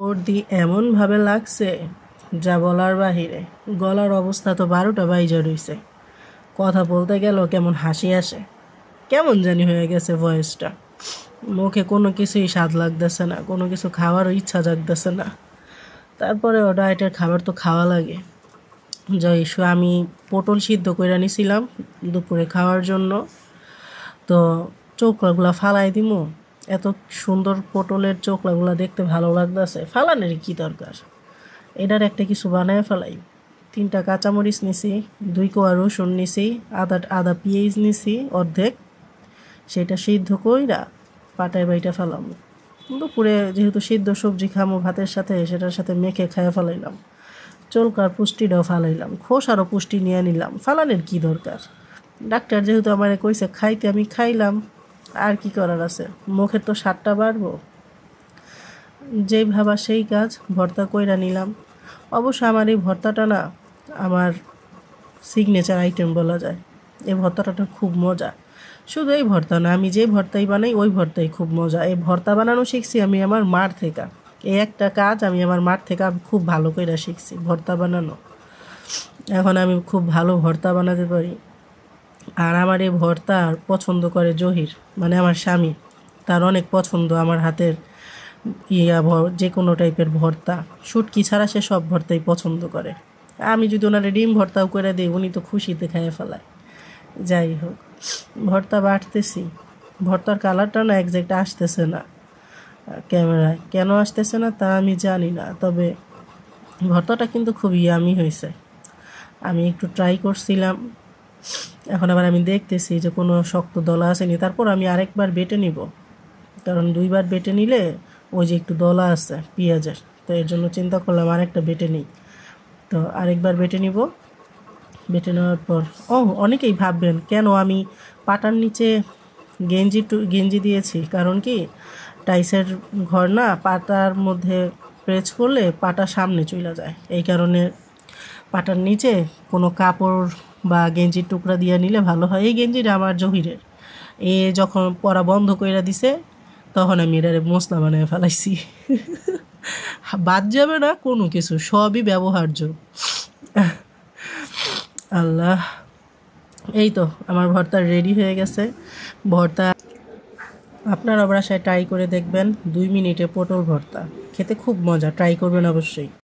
সর্দি এমনভাবে লাগছে যা বলার বাহিরে। গলার অবস্থা তো 12টা বাইজা রইছে। কথা বলতে গেল কেমন হাসি আসে, কেমন জানি হয়ে গেছে ভয়েসটা। মুখে কোনো কিছুই স্বাদ লাগতেছে না, কোনো কিছু খাওয়ারও ইচ্ছা জাগতেছে না। তারপরে ডায়েটের খাবার তো খাওয়া লাগে। যাই আমি পটল সিদ্ধ করে নিছিলাম দুপুরে খাওয়ার জন্য, তো চোখলাগুলা ফালাই দিমু। এত সুন্দর পটলের চোখলাগুলা দেখতে ভালো লাগতেছে, ফালানের কি দরকার, এটার একটা কিছু বানায় ফেলাই। 3টা কাঁচামরিচ নিছি, 2 কোয়া রসুন নিছি, আদা পেঁয়াজ নিছি অর্ধেক, সেটা সিদ্ধ কইরা পাটায় বাইটা ফেলাম। দুপুরে যেহেতু সিদ্ধ সবজি খামো ভাতের সাথে, সেটার সাথে মেখে খাইয়া ফেলাইলাম। চোলকার পুষ্টিটাও ফালাইলাম, খোসারও পুষ্টি নিয়ে নিলাম, ফালানের কি দরকার। ডাক্তার যেহেতু আমার কইছে খাইতে, আমি খাইলাম, আর কি করার আছে, মুখের তো স্বাদটা বাড়বো। যেই ভাবা সেই কাজ, ভর্তা কইরা নিলাম। অবশ্য আমার এই ভর্তাটা না আমার সিগনেচার আইটেম বলা যায়। এই ভর্তাটা খুব মজা। শুধু এই ভর্তা না, আমি যে ভর্তাই বানাই ওই ভর্তাই খুব মজা। এই ভর্তা বানানো শিখছি আমি আমার মার থেকে। এই একটা কাজ আমি আমার মার থেকে খুব ভালো করে শিখছি, ভর্তা বানানো। এখন আমি খুব ভালো ভর্তা বানাতে পারি। আর আমার এই ভর্তা পছন্দ করে জহির, মানে আমার স্বামী। তার অনেক পছন্দ আমার হাতের যে কোনো টাইপের ভর্তা। শুটকি ছাড়া সে সব ভর্তাই পছন্দ করে। আমি যদি ওনারে ডিম ভর্তাও করে দিই, উনি তো খুশিতে খেয়ে ফেলায়। যাই হোক, ভর্তা বাটতেছি। ভর্তার কালারটা না একজ্যাক্ট আসতেছে না ক্যামেরায়, কেন আসতেছে না তা আমি জানি না, তবে ভর্তাটা কিন্তু খুব ইয়ামি হয়েছে। আমি একটু ট্রাই করছিলাম, এখন আবার আমি দেখতেছি যে কোনো শক্ত দলা আসেনি। তারপর আমি আরেকবার বেটে নিব, কারণ 2বার বেটে নিলে ওই যে একটু দলা আছে পেঁয়াজের, তো এর জন্য চিন্তা করলাম আরেকটা বেটে নিই। তো আরেকবার বেটে নিব। বেটে নেওয়ার পর অনেকেই ভাববেন কেন আমি পাটার নিচে গেঞ্জি দিয়েছি, কারণ কি টাইসের ঘর না, পাটার মধ্যে প্রেস করলে পাটা সামনে চলে যায়। এই কারণে পাটার নিচে কোনো কাপড় বা গেঞ্জির টুকরা দিয়ে নিলে ভালো হয়। এই গেঞ্জিটা আমার জহিরের, এ যখন পরা বন্ধ করে দিছে তখন আমি এটারে মশলা বানিয়ে ফেলাইছি। বাদ যাবে না কোনো কিছু, সবই ব্যবহার্য। আল্লাহ, এই তো আমার ভর্তা রেডি হয়ে গেছে। ভর্তা আপনারা বাসায় ট্রাই করে দেখবেন, 2 মিনিটে পটল ভর্তা খেতে খুব মজা, ট্রাই করবেন অবশ্যই।